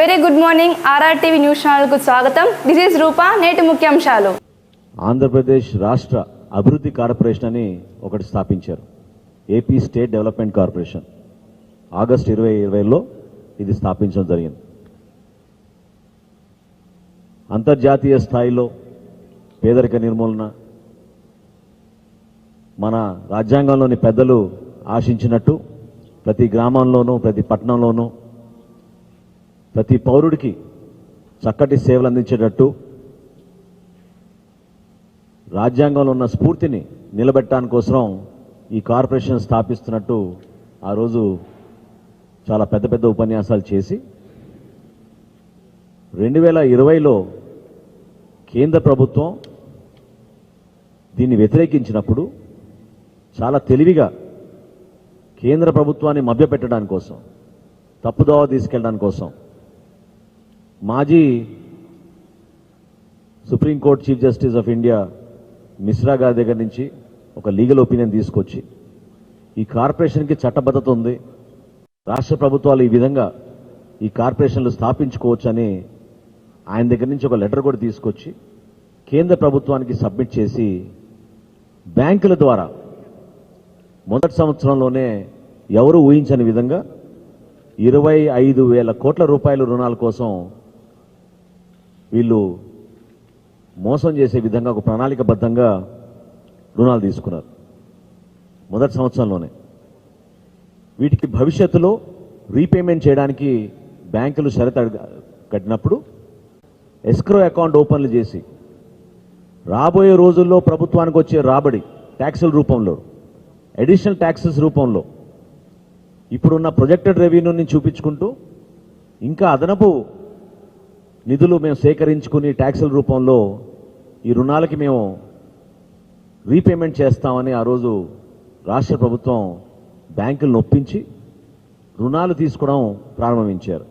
Very good morning RRTV news ఛానల్కు స్వాగతం. This is Rupa. నేటి ముఖ్యాంశాలు. ఆంధ్రప్రదేశ్ రాష్ట్ర అభివృద్ధి కార్పొరేషన్ అని ఒకటి స్థాపించారు. AP state development corporation August 2020లో ఇది స్థాపించడం జరిగింది. అంతర్జాతీయ స్థాయిలో పేదరిక నిర్మూలన, మన రాజ్యాంగంలోని పెద్దలు ఆశించినట్టు ప్రతి గ్రామంలోనూ ప్రతి పట్టణంలోనూ ప్రతి పౌరుడికి చక్కటి సేవలు అందించేటట్టు రాజ్యాంగంలో ఉన్న స్ఫూర్తిని నిలబెట్టడానికి కోసం ఈ కార్పొరేషన్ స్థాపిస్తున్నట్టు ఆ రోజు చాలా పెద్ద పెద్ద ఉపన్యాసాలు చేసి 2020లో కేంద్ర ప్రభుత్వం దీన్ని వ్యతిరేకించినప్పుడు చాలా తెలివిగా కేంద్ర ప్రభుత్వాన్ని మభ్యపెట్టడానికి కోసం, తప్పుదోవ తీసుకెళ్ళడానికి కోసం మాజీ supreme court chief justice of India Mishra గారి దగ్గర నుంచి ఒక లీగల్ ఒపీనియన్ తీసుకొచ్చి ఈ కార్పొరేషన్కి చట్టబద్ధత ఉంది, రాష్ట్ర ప్రభుత్వాలు ఈ విధంగా ఈ కార్పొరేషన్లు స్థాపించుకోవచ్చని ఆయన దగ్గర నుంచి ఒక లెటర్ కూడా తీసుకొచ్చి కేంద్ర ప్రభుత్వానికి సబ్మిట్ చేసి బ్యాంకుల ద్వారా మొదటి సంవత్సరంలోనే ఎవరు ఊహించని విధంగా 25,000 కోట్ల రూపాయల రుణాల కోసం వీళ్ళు మోసం చేసే విధంగా ఒక ప్రణాళికబద్ధంగా రుణాలు తీసుకున్నారు మొదటి సంవత్సరంలోనే. వీటికి భవిష్యత్తులో రీపేమెంట్ చేయడానికి బ్యాంకులు షరతు కట్టినప్పుడు ఎస్క్రో అకౌంట్ ఓపెన్లు చేసి రాబోయే రోజుల్లో ప్రభుత్వానికి వచ్చే రాబడి ట్యాక్సుల రూపంలో, అడిషనల్ ట్యాక్సెస్ రూపంలో ఇప్పుడున్న ప్రొజెక్టెడ్ రెవెన్యూని చూపించుకుంటూ ఇంకా అదనపు నిధులు మేము సేకరించుకుని ట్యాక్సుల రూపంలో ఈ రుణాలకి మేము రీపేమెంట్ చేస్తామని ఆ రోజు రాష్ట్ర ప్రభుత్వం బ్యాంకులను ఒప్పించి రుణాలు తీసుకోవడం ప్రారంభించారు.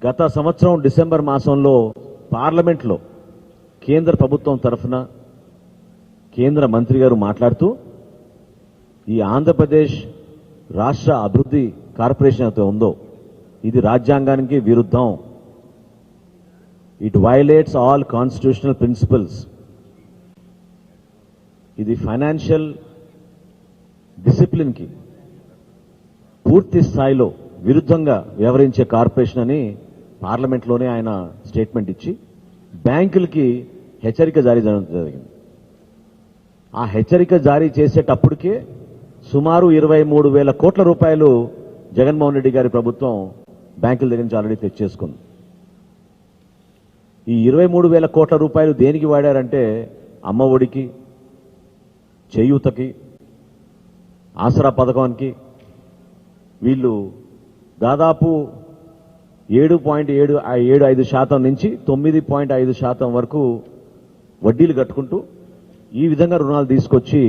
గత సంవత్సరం డిసెంబర్ మాసంలో పార్లమెంట్లో కేంద్ర ప్రభుత్వం తరఫున కేంద్ర మంత్రి గారు మాట్లాడుతూ ఈ ఆంధ్రప్రదేశ్ రాష్ట్ర అభివృద్ధి కార్పొరేషన్ అయితే ఉందో ఇది రాజ్యాంగానికి విరుద్ధం, it violates all constitutional principles, ఇది ఫైనాన్షియల్ డిసిప్లిన్కి పూర్తి స్థాయిలో విరుద్ధంగా వ్యవహరించే కార్పొరేషన్ అని పార్లమెంట్లోనే ఆయన స్టేట్మెంట్ ఇచ్చి బ్యాంకులకి హెచ్చరిక జారీ చేయడం జరిగింది. ఆ హెచ్చరిక జారీ చేసేటప్పటికే సుమారు 23,000 కోట్ల రూపాయలు జగన్మోహన్ రెడ్డి గారి ప్రభుత్వం బ్యాంకుల దగ్గర నుంచి ఆల్రెడీ తెచ్చేసుకుంది. ఈ 23,000 కోట్ల రూపాయలు దేనికి వాడారంటే అమ్మ ఒడికి, చేయూతకి, ఆసరా పథకానికి వీళ్ళు దాదాపు 7.75% నుంచి 9.5% వరకు వడ్డీలు కట్టుకుంటూ ఈ విధంగా రుణాలు తీసుకొచ్చి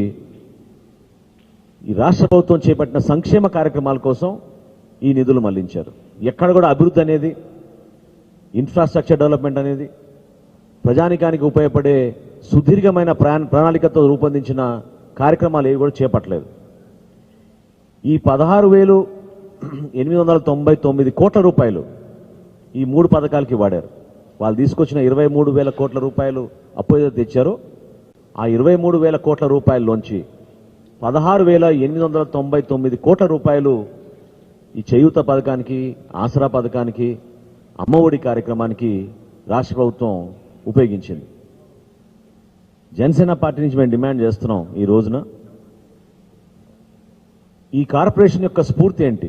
ఈ రాష్ట్ర ప్రభుత్వం చేపట్టిన సంక్షేమ కార్యక్రమాల కోసం ఈ నిధులు మళ్లించారు. ఎక్కడ కూడా అభివృద్ధి అనేది, ఇన్ఫ్రాస్ట్రక్చర్ డెవలప్మెంట్ అనేది, ప్రజానికానికి ఉపయోగపడే సుదీర్ఘమైన ప్రణాళికతో రూపొందించిన కార్యక్రమాలు ఏవి కూడా చేపట్టలేదు. ఈ 16,899 కోట్ల రూపాయలు ఈ 3 పథకాలకి వాడారు. వాళ్ళు తీసుకొచ్చిన 23,000 కోట్ల రూపాయలు అప్పు ఏదైతే తెచ్చారో ఆ 23,000 కోట్ల రూపాయల్లోంచి 16,899 కోట్ల రూపాయలు ఈ చేయూత పథకానికి, ఆసరా పథకానికి, అమ్మఒడి కార్యక్రమానికి రాష్ట్ర ప్రభుత్వం ఉపయోగించింది. జనసేన పార్టీ నుంచి మేము డిమాండ్ చేస్తున్నాం ఈ రోజున ఈ కార్పొరేషన్ యొక్క స్ఫూర్తి ఏంటి,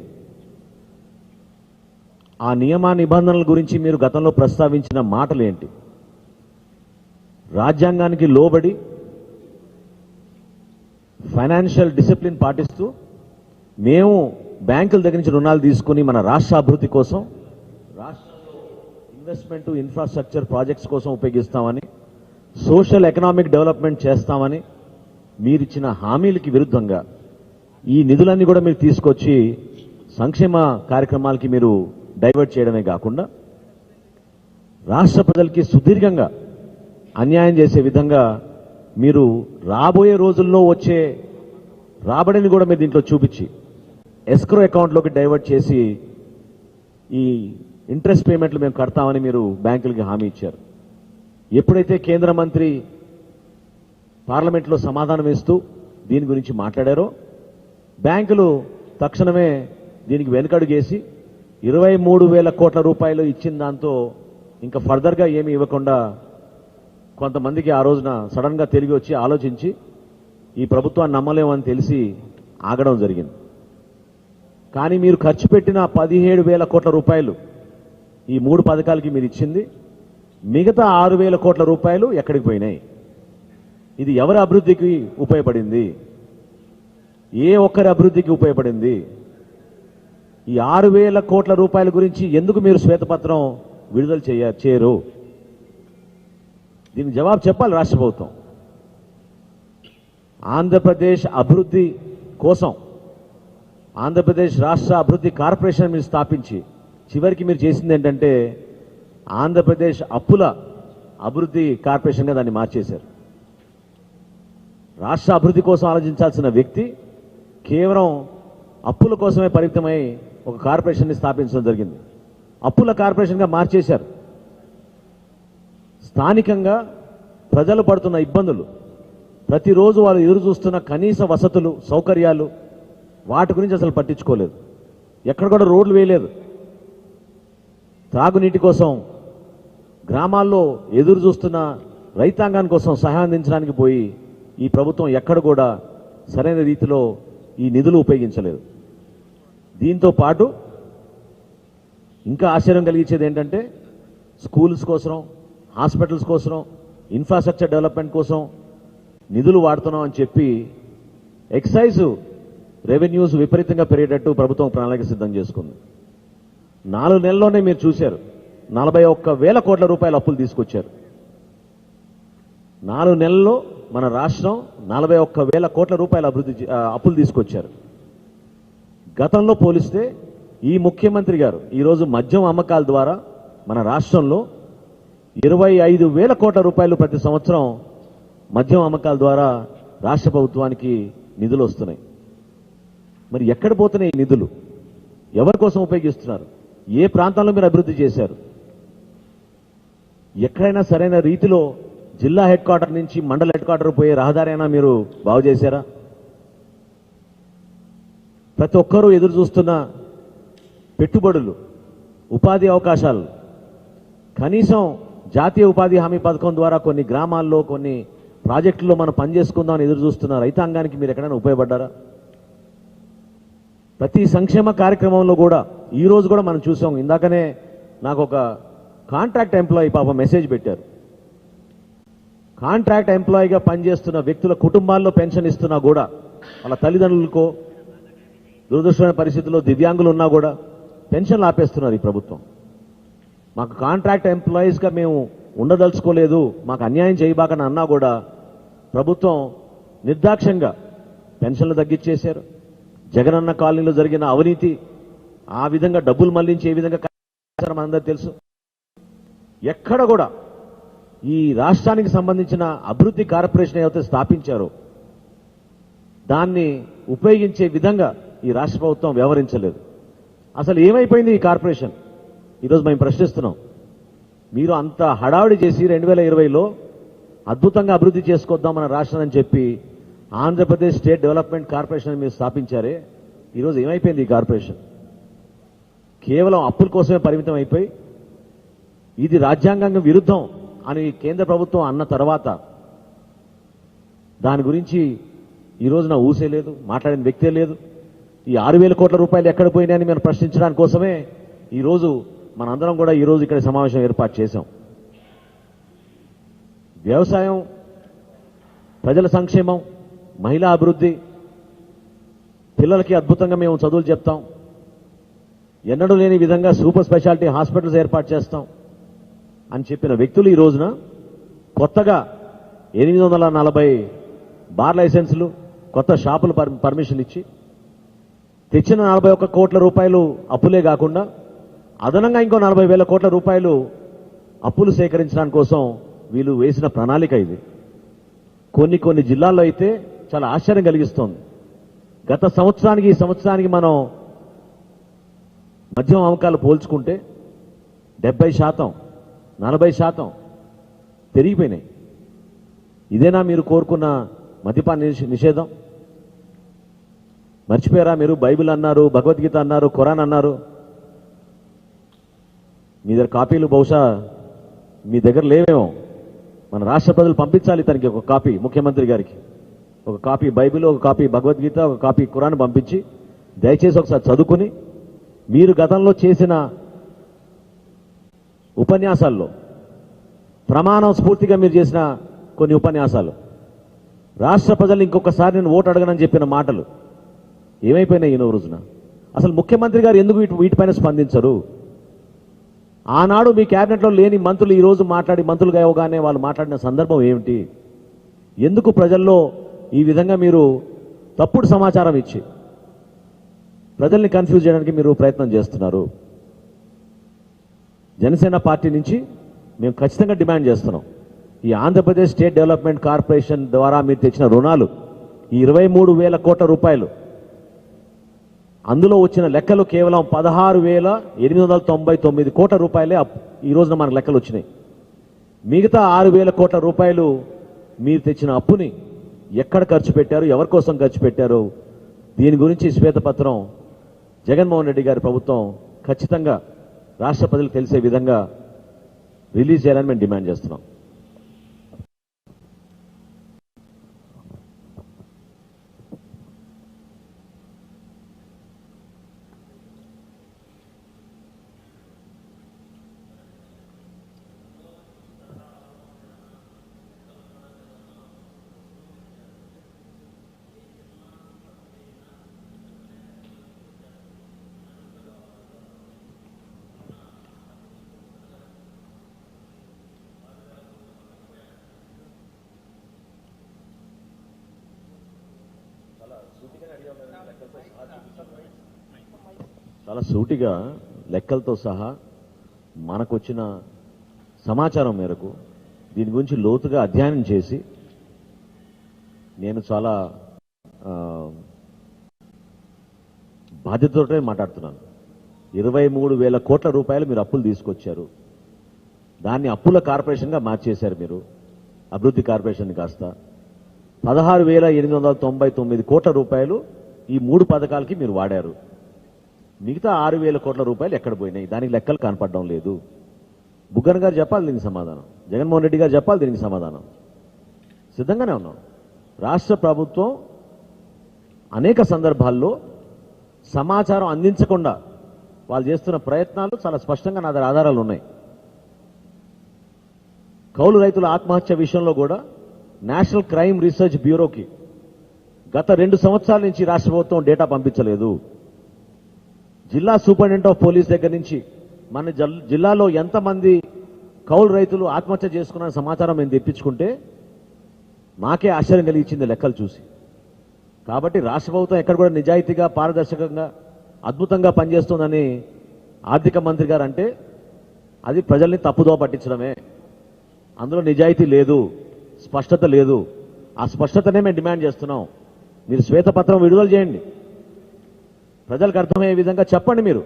ఆ నియమ నిబంధనల గురించి మీరు గతంలో ప్రస్తావించిన మాటలు ఏంటి, రాజ్యాంగానికి లోబడి ఫైనాన్షియల్ డిసిప్లిన్ పాటిస్తూ మేము బ్యాంకుల దగ్గర నుంచి రుణాలు తీసుకుని మన రాష్ట్ర అభివృద్ధి కోసం, రాష్ట్రంలో ఇన్వెస్ట్మెంట్ ఇన్ఫ్రాస్ట్రక్చర్ ప్రాజెక్ట్స్ కోసం ఉపయోగిస్తామని, సోషల్ ఎకనామిక్ డెవలప్మెంట్ చేస్తామని మీరిచ్చిన హామీలకి విరుద్ధంగా ఈ నిధులన్నీ కూడా మీరు తీసుకొచ్చి సంక్షేమ కార్యక్రమాలకి మీరు డైవర్ట్ చేయడమే కాకుండా రాష్ట్ర ప్రజలకి సుదీర్ఘంగా అన్యాయం చేసే విధంగా మీరు రాబోయే రోజుల్లో వచ్చే రాబడిని కూడా మీరు దీంట్లో చూపించి ఎస్క్రో అకౌంట్లోకి డైవర్ట్ చేసి ఈ ఇంట్రెస్ట్ పేమెంట్లు మేము కడతామని మీరు బ్యాంకులకి హామీ ఇచ్చారు. ఎప్పుడైతే కేంద్ర మంత్రి పార్లమెంట్లో సమాధానం ఇస్తూ దీని గురించి మాట్లాడారో బ్యాంకులు తక్షణమే దీనికి వెనుకడుగేసి 23,000 కోట్ల రూపాయలు ఇచ్చిన దాంతో ఇంకా ఫర్దర్గా ఏమీ ఇవ్వకుండా కొంతమందికి ఆ రోజున సడన్ గా తిరిగి వచ్చి ఆలోచించి ఈ ప్రభుత్వాన్ని నమ్మలేమని తెలిసి ఆగడం జరిగింది. కానీ మీరు ఖర్చు పెట్టిన 17,000 కోట్ల రూపాయలు ఈ 3 పథకాలకి మీరు ఇచ్చింది, మిగతా 6,000 కోట్ల రూపాయలు ఎక్కడికి పోయినాయి? ఇది ఎవరి అభివృద్ధికి ఉపయోగపడింది? ఏ ఒక్కరి అభివృద్ధికి ఉపయోగపడింది? ఈ 6,000 కోట్ల రూపాయల గురించి ఎందుకు మీరు శ్వేతపత్రం విడుదల చేయరు? దీనికి జవాబు చెప్పాలి రాష్ట్ర ప్రభుత్వం. ఆంధ్రప్రదేశ్ అభివృద్ధి కోసం ఆంధ్రప్రదేశ్ రాష్ట్ర అభివృద్ధి కార్పొరేషన్ మీరు స్థాపించి చివరికి మీరు చేసింది ఏంటంటే ఆంధ్రప్రదేశ్ అప్పుల అభివృద్ధి కార్పొరేషన్గా దాన్ని మార్చేశారు. రాష్ట్ర అభివృద్ధి కోసం ఆలోచించాల్సిన వ్యక్తి కేవలం అప్పుల కోసమే పరిమితమై ఒక కార్పొరేషన్ని స్థాపించడం జరిగింది. అప్పుల కార్పొరేషన్గా మార్చేశారు. స్థానికంగా ప్రజలు పడుతున్న ఇబ్బందులు, ప్రతిరోజు వాళ్ళు ఎదురు చూస్తున్న కనీస వసతులు, సౌకర్యాలు, వాటి గురించి అసలు పట్టించుకోలేదు. ఎక్కడ కూడా రోడ్లు వేయలేదు. త్రాగునీటి కోసం గ్రామాల్లో ఎదురు చూస్తున్న రైతాంగాని కోసం సహాయం అందించడానికి పోయి ఈ ప్రభుత్వం ఎక్కడ కూడా సరైన రీతిలో ఈ నిధులు ఉపయోగించలేదు. దీంతో పాటు ఇంకా ఆశ్చర్యం కలిగించేది ఏంటంటే స్కూల్స్ కోసం, హాస్పిటల్స్ కోసం, ఇన్ఫ్రాస్ట్రక్చర్ డెవలప్మెంట్ కోసం నిధులు వాడుతున్నాం అని చెప్పి ఎక్సైజ్ రెవెన్యూస్ విపరీతంగా పెరిగేటట్టు ప్రభుత్వం ప్రణాళిక సిద్ధం చేసుకుంది. 4 నెలల్లోనే మీరు చూశారు 41,000 కోట్ల రూపాయల అప్పులు తీసుకొచ్చారు. 4 నెలల్లో మన రాష్ట్రం 41,000 కోట్ల రూపాయల అప్పులు తీసుకొచ్చారు. గతంలో పోలిస్తే ఈ ముఖ్యమంత్రి గారు ఈరోజు మద్యం అమ్మకాల ద్వారా మన రాష్ట్రంలో 25,000 కోట్ల రూపాయలు ప్రతి సంవత్సరం మద్యం అమ్మకాల ద్వారా రాష్ట్ర ప్రభుత్వానికి నిధులు వస్తున్నాయి. మరి ఎక్కడ పోతున్నాయి ఈ నిధులు? ఎవరి కోసం ఉపయోగిస్తున్నారు? ఏ ప్రాంతాల్లో మీరు అభివృద్ధి చేశారు? ఎక్కడైనా సరైన రీతిలో జిల్లా హెడ్ క్వార్టర్ నుంచి మండల హెడ్ క్వార్టర్ పోయే రహదారి అయినా మీరు బాగు చేశారా? ప్రతి ఒక్కరూ ఎదురు చూస్తున్న పెట్టుబడులు, ఉపాధి అవకాశాలు, కనీసం జాతీయ ఉపాధి హామీ పథకం ద్వారా కొన్ని గ్రామాల్లో, కొన్ని ప్రాజెక్టుల్లో మనం పనిచేసుకుందామని ఎదురు చూస్తున్న రైతాంగానికి మీరు ఎక్కడైనా ఉపయోగపడ్డారా? ప్రతి సంక్షేమ కార్యక్రమంలో కూడా ఈ రోజు కూడా మనం చూసాం. ఇందాకనే నాకు ఒక కాంట్రాక్ట్ ఎంప్లాయీ పాప మెసేజ్ పెట్టారు. కాంట్రాక్ట్ ఎంప్లాయీగా పనిచేస్తున్న వ్యక్తుల కుటుంబాల్లో పెన్షన్ ఇస్తున్నా కూడా వాళ్ళ తల్లిదండ్రులకో దురదృష్టమైన పరిస్థితుల్లో దివ్యాంగులు ఉన్నా కూడా పెన్షన్లు ఆపేస్తున్నారు ఈ ప్రభుత్వం. మాకు కాంట్రాక్ట్ ఎంప్లాయీస్గా మేము ఉండదలుచుకోలేదు, మాకు అన్యాయం చేయబాకని అన్నా కూడా ప్రభుత్వం నిర్దాక్ష్యంగా పెన్షన్లు తగ్గించేశారు. జగనన్న కాలనీలో జరిగిన అవినీతి, ఆ విధంగా డబ్బులు మళ్లించి ఏ విధంగా మనందరూ తెలుసు. ఎక్కడ కూడా ఈ రాష్ట్రానికి సంబంధించిన అభివృద్ధి కార్పొరేషన్ ఏదైతే స్థాపించారో దాన్ని ఉపయోగించే విధంగా ఈ రాష్ట్ర ప్రభుత్వం వ్యవహరించలేదు. అసలు ఏమైపోయింది ఈ కార్పొరేషన్? ఈరోజు మేము ప్రశ్నిస్తున్నాం. మీరు అంత హడావుడి చేసి 2020లో అద్భుతంగా అభివృద్ధి చేసుకొద్దాం మన రాష్ట్రం అని చెప్పి ఆంధ్రప్రదేశ్ స్టేట్ డెవలప్మెంట్ కార్పొరేషన్ మీరు స్థాపించారే, ఈరోజు ఏమైపోయింది ఈ కార్పొరేషన్? కేవలం అప్పుల కోసమే పరిమితం అయిపోయి ఇది రాజ్యాంగం విరుద్ధం అని కేంద్ర ప్రభుత్వం అన్న తర్వాత దాని గురించి ఈ రోజున ఊసే లేదు, మాట్లాడిన వ్యక్తే లేదు. ఈ 6,000 కోట్ల రూపాయలు ఎక్కడ పోయినాయని మేము ప్రశ్నించడానికి కోసమే ఈరోజు మనందరం కూడా ఈరోజు ఇక్కడ సమావేశం ఏర్పాటు చేశాం. వ్యవసాయం, ప్రజల సంక్షేమం, మహిళా అభివృద్ధి, పిల్లలకి అద్భుతంగా మేము చదువులు చెప్తాం, ఎన్నడూ లేని విధంగా సూపర్ స్పెషాలిటీ హాస్పిటల్స్ ఏర్పాటు చేస్తాం అని చెప్పిన వ్యక్తులు ఈ రోజున కొత్తగా 840 బార్ లైసెన్సులు, కొత్త షాపులు పర్మిషన్ ఇచ్చి తెచ్చిన 41 కోట్ల రూపాయలు అప్పులే కాకుండా అదనంగా ఇంకో 40,000 కోట్ల రూపాయలు అప్పులు సేకరించడానికి కోసం వీళ్ళు వేసిన ప్రణాళిక ఇది. కొన్ని జిల్లాల్లో అయితే చాలా ఆశ్చర్యం కలిగిస్తోంది. గత సంవత్సరానికి ఈ సంవత్సరానికి మనం మద్యం అమ్మకాలు పోల్చుకుంటే 70%, 40% పెరిగిపోయినాయి. ఇదేనా మీరు కోరుకున్న మద్యపాన నిషేధం? మర్చిపోయారా మీరు? బైబిల్ అన్నారు, భగవద్గీత అన్నారు, ఖురాన్ అన్నారు. మీ దగ్గర కాపీలు బహుశా మీ దగ్గర లేవేమో. మన రాష్ట్ర ప్రజలు పంపించాలి తనకి ఒక కాపీ, ముఖ్యమంత్రి గారికి ఒక కాపీ బైబిల్, ఒక కాపీ భగవద్గీత, ఒక కాపీ ఖురాన్ పంపించి దయచేసి ఒకసారి చదువుకుని మీరు గతంలో చేసిన ఉపన్యాసాల్లో ప్రమాణం స్ఫూర్తిగా మీరు చేసిన కొన్ని ఉపన్యాసాలు, రాష్ట్ర ప్రజలు ఇంకొకసారి నేను ఓటు అడగనని చెప్పిన మాటలు ఏమైపోయినాయి ఈ రోజున? అసలు ముఖ్యమంత్రి గారు ఎందుకు వీటిపైన స్పందించరు? ఆనాడు మీ క్యాబినెట్లో లేని మంత్రులు ఈ రోజు మాట్లాడి మంత్రులుగా ఇవ్వగానే వాళ్ళు మాట్లాడిన సందర్భం ఏమిటి? ఎందుకు ప్రజల్లో ఈ విధంగా మీరు తప్పుడు సమాచారం ఇచ్చి ప్రజల్ని కన్ఫ్యూజ్ చేయడానికి మీరు ప్రయత్నం చేస్తున్నారు? జనసేన పార్టీ నుంచి మేము ఖచ్చితంగా డిమాండ్ చేస్తున్నాం, ఈ ఆంధ్రప్రదేశ్ స్టేట్ డెవలప్మెంట్ కార్పొరేషన్ ద్వారా మీరు తెచ్చిన రుణాలు ఈ 23,000 కోట్ల రూపాయలు, అందులో వచ్చిన లెక్కలు కేవలం 16,899 కోట్ల రూపాయలే ఈ రోజున మనకు లెక్కలు వచ్చినాయి. మిగతా 6,000 కోట్ల రూపాయలు మీరు తెచ్చిన అప్పుని ఎక్కడ ఖర్చు పెట్టారు, ఎవరి కోసం ఖర్చు పెట్టారు, దీని గురించి శ్వేతపత్రం జగన్మోహన్ రెడ్డి గారి ప్రభుత్వం ఖచ్చితంగా రాష్ట్ర ప్రజలకు తెలిసే విధంగా రిలీజ్ చేయాలని మేము డిమాండ్ చేస్తున్నాం. చాలా సూటిగా లెక్కలతో సహా మనకొచ్చిన సమాచారం మేరకు దీని గురించి లోతుగా అధ్యయనం చేసి నేను చాలా బాధ్యతతోనే మాట్లాడుతున్నాను. 23,000 కోట్ల రూపాయలు మీరు అప్పులు తీసుకొచ్చారు, దాన్ని అప్పుల కార్పొరేషన్గా మార్చేశారు మీరు, అభివృద్ధి కార్పొరేషన్ కాస్త 16,899 కోట్ల రూపాయలు ఈ 3 పథకాలకి మీరు వాడారు. మిగతా 6,000 కోట్ల రూపాయలు ఎక్కడ పోయినాయి? దానికి లెక్కలు కనపడడం లేదు. బుగ్గన్ గారు చెప్పాలి దీనికి సమాధానం, జగన్మోహన్ రెడ్డి గారు చెప్పాలి దీనికి సమాధానం. సిద్ధంగానే ఉన్నాం. రాష్ట్ర ప్రభుత్వం అనేక సందర్భాల్లో సమాచారం అందించకుండా వాళ్ళు చేస్తున్న ప్రయత్నాలు చాలా స్పష్టంగా నా దగ్గర ఆధారాలు ఉన్నాయి. కౌలు రైతుల ఆత్మహత్య విషయంలో కూడా నేషనల్ క్రైమ్ రీసెర్చ్ బ్యూరోకి గత 2 సంవత్సరాల నుంచి రాష్ట్ర ప్రభుత్వం డేటా పంపించలేదు. జిల్లా సూపరింటెండెంట్ ఆఫ్ పోలీస్ దగ్గర నుంచి మన జిల్లాలో ఎంతమంది కౌలు రైతులు ఆత్మహత్య చేసుకున్న సమాచారం మేము తెప్పించుకుంటే మాకే ఆశ్చర్యం కలిగించింది లెక్కలు చూసి. కాబట్టి రాష్ట్ర ప్రభుత్వం ఎక్కడ కూడా నిజాయితీగా, పారదర్శకంగా, అద్భుతంగా పనిచేస్తుందని ఆర్థిక మంత్రి గారు అంటే అది ప్రజల్ని తప్పుదో పట్టించడమే. అందులో నిజాయితీ లేదు, స్పష్టత లేదు. ఆ స్పష్టతనే మేము డిమాండ్ చేస్తున్నాం. మీరు శ్వేతపత్రం విడుదల చేయండి, ప్రజలకు అర్థమయ్యే విధంగా చెప్పండి. మీరు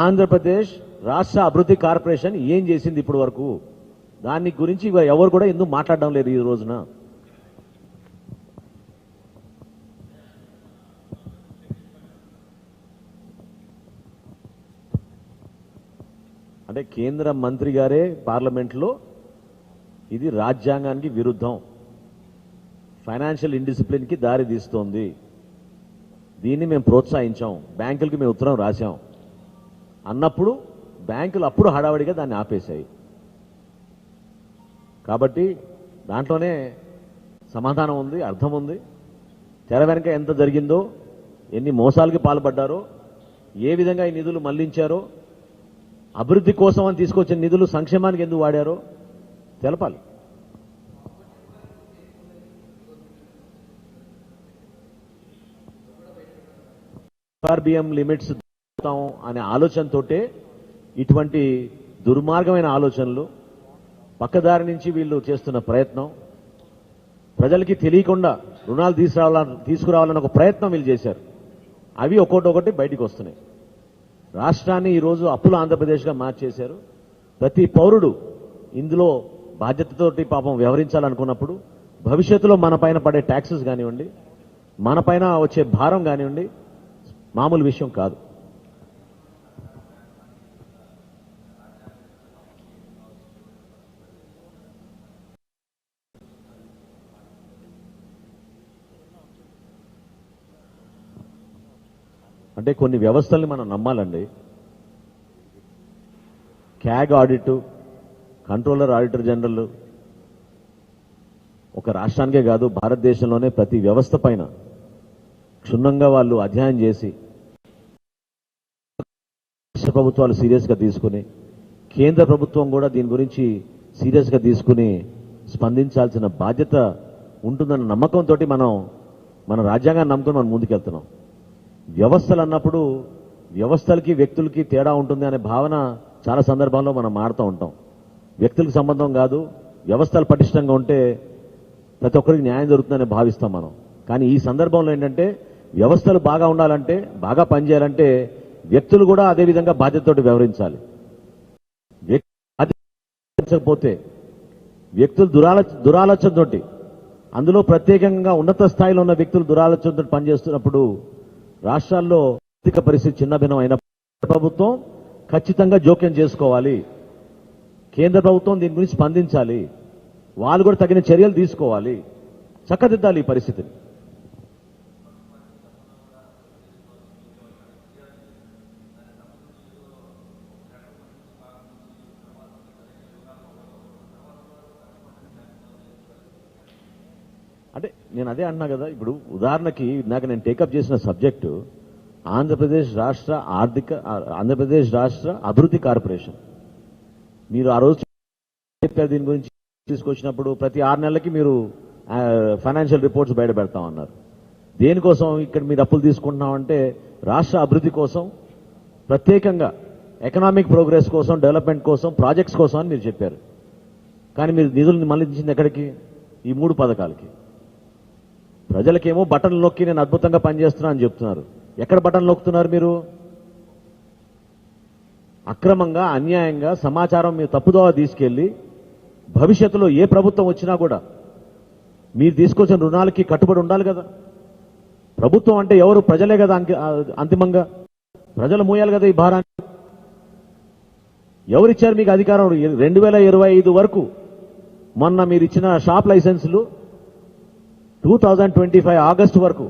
ఆంధ్రప్రదేశ్ రాష్ట్ర అభివృద్ధి కార్పొరేషన్ ఏం చేసింది ఇప్పటి వరకు, దాని గురించి ఎవరు కూడా ఎందుకు మాట్లాడడం లేదు ఈ రోజున? అంటే కేంద్ర మంత్రి గారే పార్లమెంట్లో ఇది రాజ్యాంగానికి విరుద్ధం, ఫైనాన్షియల్ ఇండిసిప్లిన్కి దారి తీస్తోంది, దీన్ని మేము ప్రోత్సహించాం, బ్యాంకులకి మేము ఉత్తరం రాశాం అన్నప్పుడు బ్యాంకులు అప్పుడు హడావడిగా దాన్ని ఆపేశాయి. కాబట్టి దాంట్లోనే సమాధానం ఉంది, అర్థం ఉంది. తెర వెనక ఎంత జరిగిందో, ఎన్ని మోసాలకి పాల్పడ్డారో, ఏ విధంగా ఈ నిధులు మళ్లించారో, అభివృద్ధి కోసం అని తీసుకొచ్చిన నిధులు సంక్షేమానికి ఎందుకు వాడారో తెలపాలి. ఆర్బిఎం లిమిట్స్ అనే ఆలోచనతోటే ఇటువంటి దుర్మార్గమైన ఆలోచనలు, పక్కదారి నుంచి వీళ్ళు చేస్తున్న ప్రయత్నం, ప్రజలకి తెలియకుండా రుణాలు తీసుకురావాలని ఒక ప్రయత్నం వీళ్ళు చేశారు. అవి ఒక్కొక్కటి బయటికి వస్తున్నాయి. రాష్ట్రాన్ని ఈరోజు అప్పుల ఆంధ్రప్రదేశ్గా మార్చేశారు. ప్రతి పౌరుడు ఇందులో బాధ్యతతోటి పాపం వ్యవహరించాలనుకున్నప్పుడు భవిష్యత్తులో మన పైన పడే ట్యాక్సెస్ కానివ్వండి, మన పైన వచ్చే భారం కానివ్వండి, మామూలు విషయం కాదు. అంటే కొన్ని వ్యవస్థల్ని మనం నమ్మాలండి. CAG audit, controller auditor general ఒక రాష్ట్రానికే కాదు భారతదేశంలోనే ప్రతి వ్యవస్థ పైన క్షుణ్ణంగా వాళ్ళు అధ్యయనం చేసి రాష్ట్ర ప్రభుత్వాలు సీరియస్గా తీసుకుని, కేంద్ర ప్రభుత్వం కూడా దీని గురించి సీరియస్గా తీసుకుని స్పందించాల్సిన బాధ్యత ఉంటుందన్న నమ్మకంతో మన రాజ్యాంగాన్ని నమ్ముకుని మనం ముందుకెళ్తున్నాం. వ్యవస్థలు అన్నప్పుడు వ్యవస్థలకి వ్యక్తులకి తేడా ఉంటుంది అనే భావన చాలా సందర్భాల్లో మనం మాడుతూ ఉంటాం. వ్యక్తులకు సంబంధం కాదు, వ్యవస్థలు పటిష్టంగా ఉంటే ప్రతి ఒక్కరికి న్యాయం జరుగుతుందని భావిస్తాం మనం. కానీ ఈ సందర్భంలో ఏంటంటే వ్యవస్థలు బాగా ఉండాలంటే, బాగా పనిచేయాలంటే వ్యక్తులు కూడా అదే విధంగా బాధ్యతతోటి వ్యవహరించాలి. వ్యక్తులు వ్యక్తులు దురాలోచనతోటి, అందులో ప్రత్యేకంగా ఉన్నత స్థాయిలో ఉన్న వ్యక్తులు దురాలోచనతో పనిచేస్తున్నప్పుడు రాష్ట్రాల్లో ఆర్థిక పరిస్థితి చిన్నభిన్నం అయిన ప్రభుత్వం ఖచ్చితంగా జోక్యం చేసుకోవాలి. కేంద్ర ప్రభుత్వం దీని గురించి స్పందించాలి. వాళ్ళు కూడా తగిన చర్యలు తీసుకోవాలి, చక్కదిద్దాలి ఈ పరిస్థితిని. అంటే నేను అదే అన్నా కదా, ఇప్పుడు ఉదాహరణకి ఇందాక నేను టేకప్ చేసిన సబ్జెక్టు ఆంధ్రప్రదేశ్ రాష్ట్ర అభివృద్ధి కార్పొరేషన్. మీరు ఆ రోజు చెప్పారు దీని గురించి తీసుకొచ్చినప్పుడు ప్రతి 6 నెలలకి మీరు ఫైనాన్షియల్ రిపోర్ట్స్ బయట పెడతామన్నారు. దేనికోసం ఇక్కడ మీరు అప్పులు తీసుకుంటున్నామంటే రాష్ట్ర అభివృద్ధి కోసం, ప్రత్యేకంగా ఎకనామిక్ ప్రోగ్రెస్ కోసం, డెవలప్మెంట్ కోసం, ప్రాజెక్ట్స్ కోసం అని మీరు చెప్పారు. కానీ మీరు నిధులను మళ్లించింది ఎక్కడికి? ఈ 3 పథకాలకి. ప్రజలకేమో బటన్లు నొక్కి నేను అద్భుతంగా పనిచేస్తున్నా అని చెప్తున్నారు. ఎక్కడ బటన్ నొక్కుతున్నారు మీరు? అక్రమంగా, అన్యాయంగా సమాచారం మీరు తప్పుదోవ తీసుకెళ్లి భవిష్యత్తులో ఏ ప్రభుత్వం వచ్చినా కూడా మీరు తీసుకొచ్చిన రుణాలకి కట్టుబడి ఉండాలి కదా. ప్రభుత్వం అంటే ఎవరు? ప్రజలే కదా. అంతిమంగా ప్రజలు మోయాలి కదా ఈ భారాన్ని. ఎవరిచ్చారు మీకు అధికారం? 2025 వరకు మొన్న మీరు ఇచ్చిన షాప్ లైసెన్సులు 2025 ఆగస్టు వరకు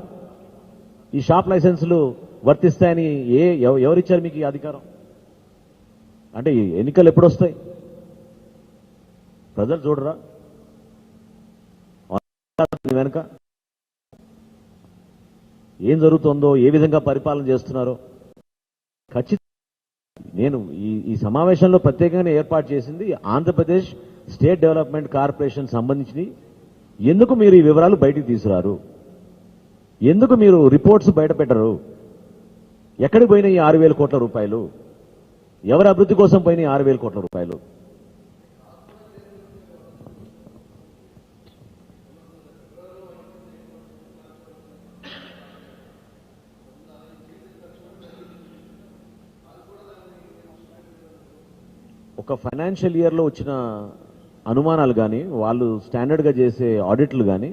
ఈ షాప్ లైసెన్సులు వర్తిస్తాయని ఎవరిచ్చారు మీకు ఈ అధికారం? అంటే ఈ ఎన్నికలు ఎప్పుడు వస్తాయి? ప్రజలు చూడరా వెనక ఏం జరుగుతుందో, ఏ విధంగా పరిపాలన చేస్తున్నారో? ఖచ్చితంగా నేను ఈ సమావేశంలో ప్రత్యేకంగా ఏర్పాటు చేసింది ఆంధ్రప్రదేశ్ స్టేట్ డెవలప్మెంట్ కార్పొరేషన్ సంబంధించి ఎందుకు మీరు ఈ వివరాలు బయటికి తీసుకురారు? ఎందుకు మీరు రిపోర్ట్స్ బయట పెట్టరు? ఎక్కడికి పోయినాయి ఈ 6,000 కోట్ల రూపాయలు? ఎవరి అభివృద్ధి కోసం పోయినాయి 6,000 కోట్ల రూపాయలు? ఒక ఫైనాన్షియల్ ఇయర్లో వచ్చిన అనుమానాలు కానీ, వాళ్ళు స్టాండర్డ్గా చేసే ఆడిట్లు కానీ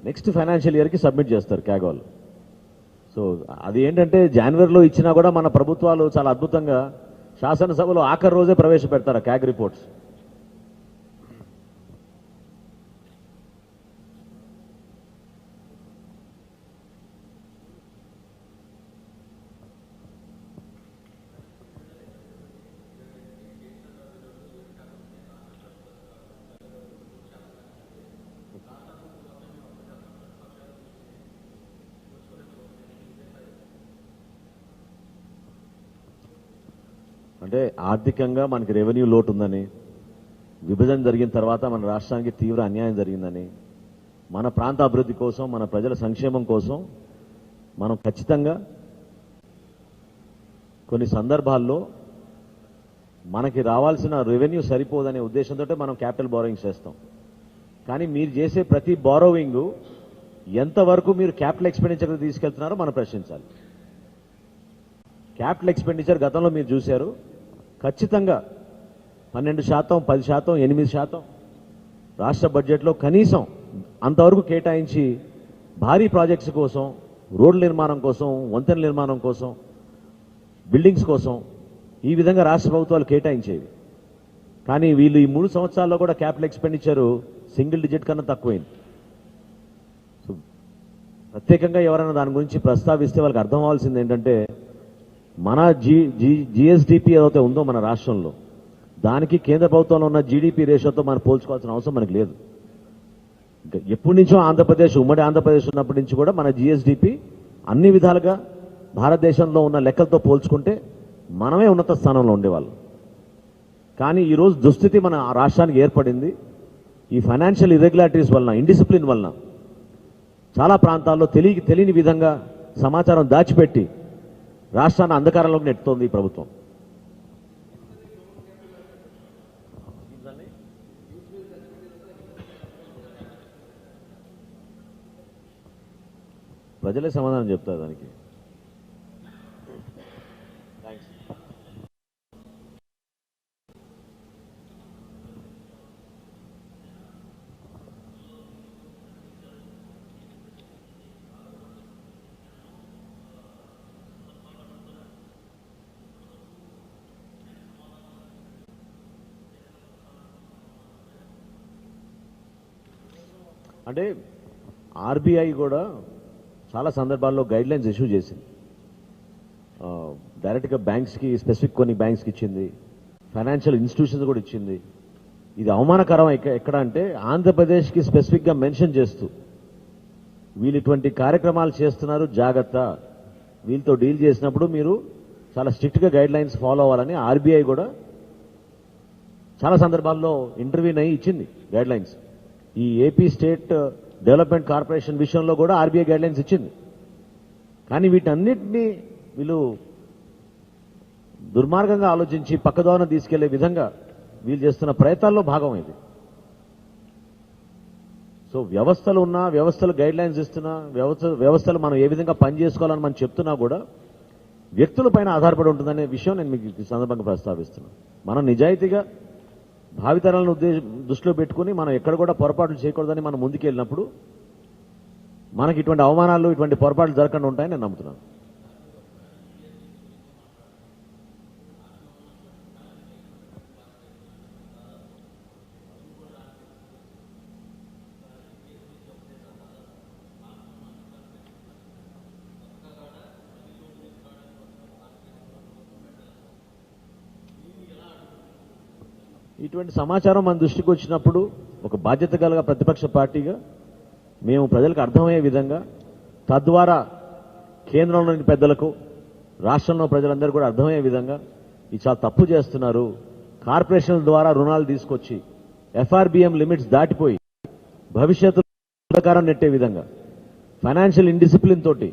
నెక్స్ట్ ఫైనాన్షియల్ ఇయర్కి సబ్మిట్ చేస్తారు క్యాగ్ వాళ్ళు. సో అది ఏంటంటే జనవరిలో ఇచ్చినా కూడా మన ప్రభుత్వాలు చాలా అద్భుతంగా శాసనసభలో ఆఖరి రోజే ప్రవేశపెడతారు క్యాగ్ రిపోర్ట్స్. అంటే ఆర్థికంగా మనకి రెవెన్యూ లోటు ఉందని, విభజన జరిగిన తర్వాత మన రాష్ట్రానికి తీవ్ర అన్యాయం జరిగిందని, మన ప్రాంత అభివృద్ధి కోసం, మన ప్రజల సంక్షేమం కోసం మనం ఖచ్చితంగా కొన్ని సందర్భాల్లో మనకి రావాల్సిన రెవెన్యూ సరిపోదనే ఉద్దేశంతో మనం క్యాపిటల్ బారోయింగ్స్ చేస్తాం. కానీ మీరు చేసే ప్రతి బారోవింగ్ ఎంతవరకు మీరు క్యాపిటల్ ఎక్స్పెండిచర్ తీసుకెళ్తున్నారో మనం ప్రశ్నించాలి. క్యాపిటల్ ఎక్స్పెండిచర్ గతంలో మీరు చూశారు, ఖచ్చితంగా 12%, 10%, 8% రాష్ట్ర బడ్జెట్లో కనీసం అంతవరకు కేటాయించి భారీ ప్రాజెక్ట్స్ కోసం, రోడ్ల నిర్మాణం కోసం, వంతెన నిర్మాణం కోసం, బిల్డింగ్స్ కోసం ఈ విధంగా రాష్ట్ర ప్రభుత్వాలు కేటాయించేవి. కానీ వీళ్ళు ఈ 3 సంవత్సరాల్లో కూడా క్యాపిటల్ ఎక్స్పెండిచర్ సింగిల్ డిజిట్ కన్నా తక్కువైంది. సో ప్రత్యేకంగా ఎవరైనా దాని గురించి ప్రస్తావిస్తే వాళ్ళకి అర్థం అవ్వాల్సింది ఏంటంటే, మన జిఎస్డిపి ఏదైతే ఉందో మన రాష్ట్రంలో, దానికి కేంద్ర ప్రభుత్వంలో ఉన్న జీడిపి రేషియోతో మనం పోల్చుకోవాల్సిన అవసరం మనకు లేదు. ఇంకా ఎప్పటి నుంచో ఆంధ్రప్రదేశ్, ఉమ్మడి ఆంధ్రప్రదేశ్ ఉన్నప్పటి నుంచి కూడా మన జిఎస్డిపి అన్ని విధాలుగా భారతదేశంలో ఉన్న లెక్కలతో పోల్చుకుంటే మనమే ఉన్నత స్థానంలో ఉండేవాళ్ళం. కానీ ఈరోజు దుస్థితి మన రాష్ట్రానికి ఏర్పడింది. ఈ ఫైనాన్షియల్ ఇర్రెగ్యులారిటీస్ వలన, ఇండిసిప్లిన్ వలన చాలా ప్రాంతాల్లో తెలియని విధంగా సమాచారం దాచిపెట్టి రాష్ట్రాన్ని అంధకారంలోకి నెట్టుతోంది ఈ ప్రభుత్వం. ప్రజలే సమాధానం చెప్తారు దానికి. అంటే ఆర్బీఐ కూడా చాలా సందర్భాల్లో గైడ్ లైన్స్ ఇష్యూ చేసింది. డైరెక్ట్గా బ్యాంక్స్కి, స్పెసిఫిక్ కొన్ని బ్యాంక్స్కి ఇచ్చింది, ఫైనాన్షియల్ ఇన్స్టిట్యూషన్స్ కూడా ఇచ్చింది. ఇది అవమానకరం ఎక్కడ అంటే, ఆంధ్రప్రదేశ్కి స్పెసిఫిక్గా మెన్షన్ చేస్తూ వీళ్ళు ఇటువంటి కార్యక్రమాలు చేస్తున్నారు, జాగ్రత్త, వీళ్ళతో డీల్ చేసినప్పుడు మీరు చాలా స్ట్రిక్ట్గా గైడ్ లైన్స్ ఫాలో అవ్వాలని ఆర్బీఐ కూడా చాలా సందర్భాల్లో ఇంటర్వ్యూన్ అయ్యి ఇచ్చింది గైడ్ లైన్స్. ఈ ఏపీ స్టేట్ డెవలప్మెంట్ కార్పొరేషన్ విషయంలో కూడా ఆర్బీఐ గైడ్ లైన్స్ ఇచ్చింది. కానీ వీటన్నిటినీ వీళ్ళు దుర్మార్గంగా ఆలోచించి పక్కదోవన తీసుకెళ్లే విధంగా వీళ్ళు చేస్తున్న ప్రయత్నాల్లో భాగం ఇది. సో వ్యవస్థలు ఉన్నా, వ్యవస్థలు గైడ్ లైన్స్ ఇస్తున్నా, వ్యవస్థలు మనం ఏ విధంగా పని చేసుకోవాలని మనం చెప్తున్నా కూడా వ్యక్తుల పైన ఆధారపడి ఉంటుందనే విషయం నేను మీకు ఈ సందర్భంగా ప్రస్తావిస్తున్నాను. మనం నిజాయితీగా భావితరాలను దృష్టిలో పెట్టుకుని మనం ఎక్కడ కూడా పొరపాట్లు చేయకూడదని మనం ముందుకెళ్ళినప్పుడు మనకి ఇటువంటి అవమానాలు, ఇటువంటి పొరపాట్లు జరగకుండా ఉంటాయని నేను నమ్ముతున్నాను. ఇటువంటి సమాచారం మన దృష్టికి వచ్చినప్పుడు ఒక బాధ్యత గల ప్రతిపక్ష పార్టీగా మేము ప్రజలకు అర్థమయ్యే విధంగా, తద్వారా కేంద్రంలోని పెద్దలకు, రాష్ట్రంలో ప్రజలందరూ కూడా అర్థమయ్యే విధంగా ఇది చాలా తప్పు చేస్తున్నారు, కార్పొరేషన్ల ద్వారా రుణాలు తీసుకొచ్చి ఎఫ్ఆర్బిఎం లిమిట్స్ దాటిపోయి భవిష్యత్తు ప్రకారం నెట్టే విధంగా ఫైనాన్షియల్ ఇండిసిప్లిన్ తోటి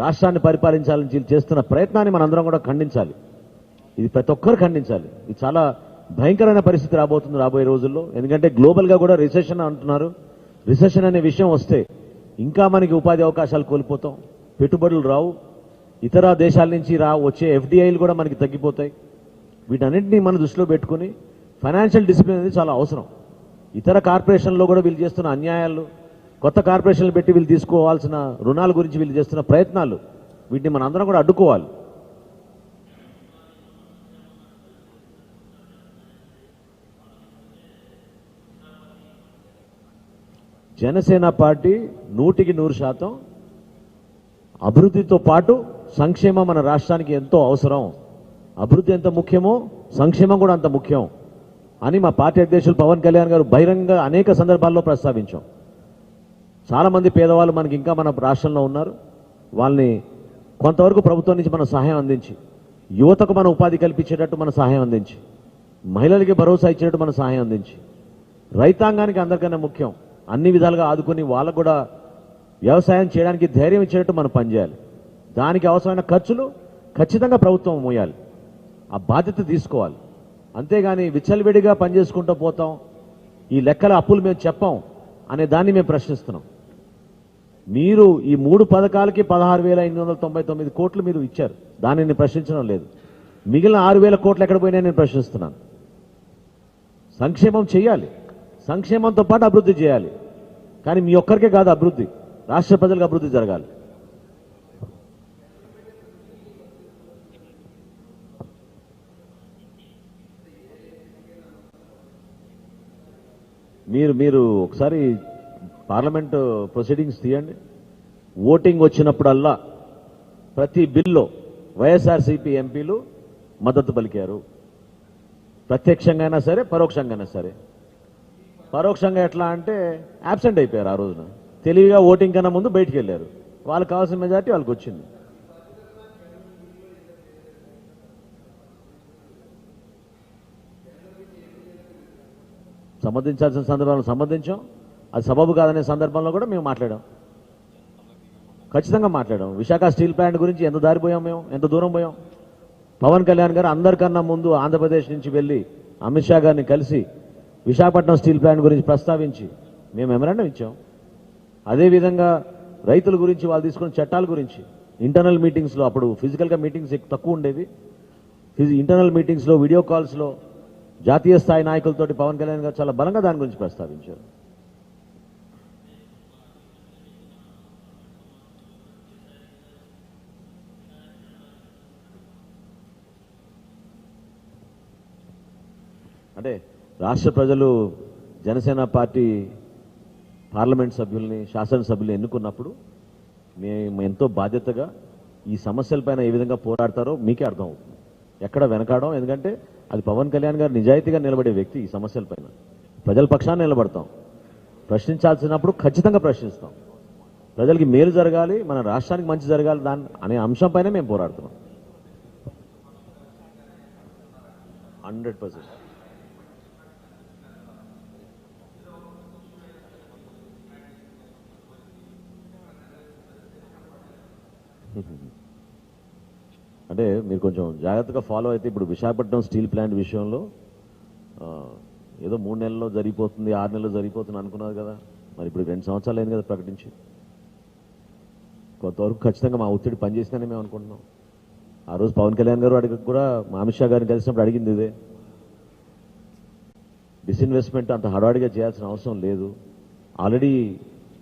రాష్ట్రాన్ని పరిపాలించాలని చేస్తున్న ప్రయత్నాన్ని మనందరం కూడా ఖండించాలి. ఇది ప్రతి ఒక్కరు ఖండించాలి. ఇది చాలా భయంకరమైన పరిస్థితి రాబోతుంది రాబోయే రోజుల్లో. ఎందుకంటే గ్లోబల్ గా కూడా రిసెషన్ అంటున్నారు. రిసెషన్ అనే విషయం వస్తే ఇంకా మనకి ఉపాధి అవకాశాలు కోల్పోతాం, పెట్టుబడులు రావు, ఇతర దేశాల నుంచి వచ్చే ఎఫ్డిఐలు కూడా మనకి తగ్గిపోతాయి. వీటన్నింటినీ మనం దృష్టిలో పెట్టుకుని ఫైనాన్షియల్ డిసిప్లిన్ అనేది చాలా అవసరం. ఇతర కార్పొరేషన్లో కూడా వీళ్ళు చేస్తున్న అన్యాయాలు, కొత్త కార్పొరేషన్లు పెట్టి వీళ్ళు తీసుకోవాల్సిన రుణాల గురించి వీళ్ళు చేస్తున్న ప్రయత్నాలు, వీటిని మనం అందరం కూడా అడ్డుకోవాలి. జనసేన పార్టీ 100% అభివృద్ధితో పాటు సంక్షేమం మన రాష్ట్రానికి ఎంతో అవసరం. అభివృద్ధి ఎంత ముఖ్యమో సంక్షేమం కూడా అంత ముఖ్యం అని మా పార్టీ అధ్యక్షులు పవన్ కళ్యాణ్ గారు బహిరంగ అనేక సందర్భాల్లో ప్రస్తావించాం. చాలా మంది పేదవాళ్ళు మనకి ఇంకా మన రాష్ట్రంలో ఉన్నారు. వాళ్ళని కొంతవరకు ప్రభుత్వం నుంచి మనం సహాయం అందించి, యువతకు మన ఉపాధి కల్పించేటట్టు మన సహాయం అందించి, మహిళలకి భరోసా ఇచ్చేటట్టు మన సహాయం అందించి, రైతాంగానికి అందరికన్నా ముఖ్యం అన్ని విధాలుగా ఆదుకుని వాళ్ళకు కూడా వ్యవసాయం చేయడానికి ధైర్యం ఇచ్చేటట్టు మనం పనిచేయాలి. దానికి అవసరమైన ఖర్చులు ఖచ్చితంగా ప్రభుత్వం మోయాలి, ఆ బాధ్యత తీసుకోవాలి. అంతేగాని విచ్చలవిడిగా పనిచేసుకుంటూ పోతాం, ఈ లెక్కల అప్పులు మేము చెప్పాం అనే దాన్ని మేము ప్రశ్నిస్తున్నాం. మీరు ఈ 3 పథకాలకి 16,899 కోట్లు మీరు ఇచ్చారు. దాన్ని నేను ప్రశ్నించడం లేదు. మిగిలిన 6,000 కోట్లు ఎక్కడ పోయినా నేను ప్రశ్నిస్తున్నాను. సంక్షేమం చేయాలి, సంక్షేమంతో పాటు అభివృద్ధి చేయాలి. కానీ మీ ఒక్కరికే కాదు అభివృద్ధి, రాష్ట్ర ప్రజలకు అభివృద్ధి జరగాలి. మీరు ఒకసారి పార్లమెంట్ ప్రొసీడింగ్స్ తీయండి. ఓటింగ్ వచ్చినప్పుడల్లా ప్రతి బిల్లో వైఎస్ఆర్సీపీ ఎంపీలు మద్దతు పలికారు. ప్రత్యక్షంగా అయినా సరే, పరోక్షంగా అయినా సరే. పరోక్షంగా ఎట్లా అంటే యాబ్సెంట్ అయిపోయారు. ఆ రోజున తెలివిగా ఓటింగ్ కన్నా ముందు బయటికి వెళ్ళారు. వాళ్ళకి కావాల్సిన మెజార్టీ వాళ్ళకి వచ్చింది. సంబంధించాల్సిన సందర్భంలో సంబంధించాం. అది సబబు కాదనే సందర్భంలో కూడా మేము మాట్లాడాం, ఖచ్చితంగా మాట్లాడాం. విశాఖ స్టీల్ ప్లాంట్ గురించి ఎంత దారిపోయాం, మేము ఎంత దూరం పోయాం. పవన్ కళ్యాణ్ గారు అందరికన్నా ముందు ఆంధ్రప్రదేశ్ నుంచి వెళ్లి అమిత్ షా గారిని కలిసి విశాఖపట్నం స్టీల్ ప్లాంట్ గురించి ప్రస్తావించి మేము మెమరాండం ఇచ్చాం. అదేవిధంగా రైతుల గురించి వాళ్ళు తీసుకున్న చట్టాల గురించి ఇంటర్నల్ మీటింగ్స్లో, అప్పుడు ఫిజికల్గా మీటింగ్స్ తక్కువ ఉండేవి, ఇంటర్నల్ మీటింగ్స్లో, వీడియో కాల్స్లో జాతీయ స్థాయి నాయకులతోటి పవన్ కళ్యాణ్ గారు చాలా బలంగా దాని గురించి ప్రస్తావించారు. అంటే రాష్ట్ర ప్రజలు జనసేన పార్టీ పార్లమెంట్ సభ్యుల్ని, శాసనసభ్యుల్ని ఎన్నుకున్నప్పుడు మేము ఎంతో బాధ్యతగా ఈ సమస్యలపైన ఏ విధంగా పోరాడతారో మీకే అర్థమవుతుంది. ఎక్కడ వెనకాడడం, ఎందుకంటే అది పవన్ కళ్యాణ్ గారు నిజాయితీగా నిలబడే వ్యక్తి. ఈ సమస్యలపైన ప్రజల పక్షాన్ని నిలబడతాం. ప్రశ్నించాల్సినప్పుడు ఖచ్చితంగా ప్రశ్నిస్తాం. ప్రజలకి మేలు జరగాలి, మన రాష్ట్రానికి మంచి జరగాలి అనే అంశంపైన మేము పోరాడుతున్నాం. 100%. అంటే మీరు కొంచెం జాగ్రత్తగా ఫాలో అయితే, ఇప్పుడు విశాఖపట్నం స్టీల్ ప్లాంట్ విషయంలో ఏదో 3 నెలల్లో జరిగిపోతుంది, 6 నెలల్లో జరిగిపోతుంది అనుకున్నారు కదా. మరి ఇప్పుడు 2 సంవత్సరాలు అయింది కదా ప్రకటించి. కొంతవరకు ఖచ్చితంగా మా ఒత్తిడి పనిచేసిందని మేము అనుకుంటున్నాం. ఆ రోజు పవన్ కళ్యాణ్ గారు కూడా మా అమిత్ షా గారిని కలిసినప్పుడు అడిగింది ఇదే. డిస్ఇన్వెస్ట్మెంట్ అంత హడాడిగా చేయాల్సిన అవసరం లేదు. Already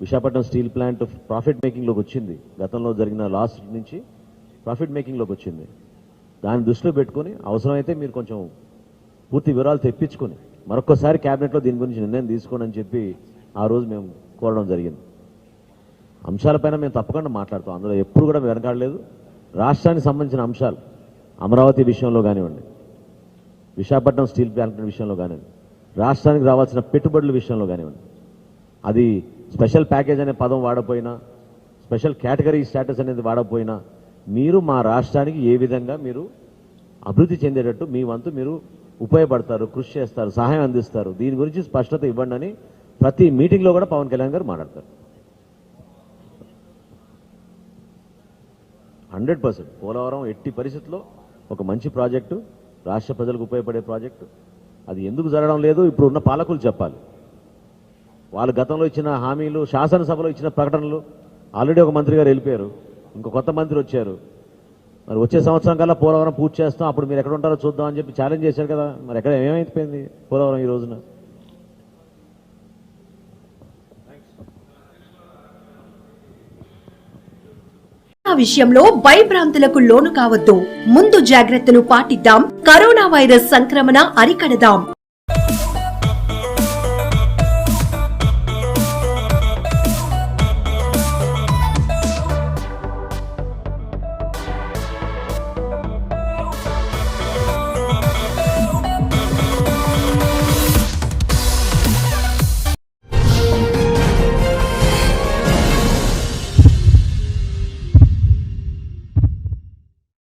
Visakhapatnam steel plant profit మేకింగ్లోకి వచ్చింది. గతంలో జరిగిన లాస్ నుంచి ప్రాఫిట్ మేకింగ్లోకి వచ్చింది. దాన్ని దృష్టిలో పెట్టుకుని అవసరమైతే మీరు కొంచెం పూర్తి వివరాలు తెప్పించుకొని మరొకసారి క్యాబినెట్లో దీని గురించి నిర్ణయం తీసుకోండి అని చెప్పి ఆ రోజు మేము కోరడం జరిగింది. అంశాలపైన మేము తప్పకుండా మాట్లాడతాం. అందులో ఎప్పుడు కూడా వెనకాడలేదు. రాష్ట్రానికి సంబంధించిన అంశాలు, అమరావతి విషయంలో కానివ్వండి, విశాఖపట్నం స్టీల్ ప్లాంట్ విషయంలో కానివ్వండి, రాష్ట్రానికి రావాల్సిన పెట్టుబడుల విషయంలో కానివ్వండి, అది స్పెషల్ ప్యాకేజ్ అనే పదం వాడపోయినా, స్పెషల్ కేటగిరీ స్టేటస్ అనేది వాడకపోయినా, మీరు మా రాష్ట్రానికి ఏ విధంగా మీరు అభివృద్ధి చెందేటట్టు మీ వంతు మీరు ఉపయోగపడతారు, కృషి చేస్తారు, సహాయం అందిస్తారు, దీని గురించి స్పష్టత ఇవ్వండి అని ప్రతి మీటింగ్లో కూడా పవన్ కళ్యాణ్ గారు మాట్లాడతారు. 100%. పోలవరం ఎట్టి పరిస్థితుల్లో ఒక మంచి ప్రాజెక్టు, రాష్ట్ర ప్రజలకు ఉపయోగపడే ప్రాజెక్టు. అది ఎందుకు జరగడం లేదు ఇప్పుడు ఉన్న పాలకులు చెప్పాలి. వాళ్ళు గతంలో ఇచ్చిన హామీలు, శాసనసభలో ఇచ్చిన ప్రకటనలు, ఆల్రెడీ ఒక మంత్రి గారు వెళ్ళిపోయారు, ఇంకో కొత్త మంత్రి వచ్చారు. మరి వచ్చే సంవత్సరం కల్లా పోలవరం పూర్తి చేస్తాం, అప్పుడు మీరు ఎక్కడ ఉంటారో చూద్దాం అని చెప్పి ఛాలెంజ్ చేశారు కదా. మరి ఎక్కడ ఏమైపోయింది పోలవరం ఈ రోజున? విషయంలో భయభ్రాంతులకు లోను కావద్దు. ముందు జాగ్రత్తలు పాటిద్దాం. కరోనా వైరస్ సంక్రమణ అరికడదాం.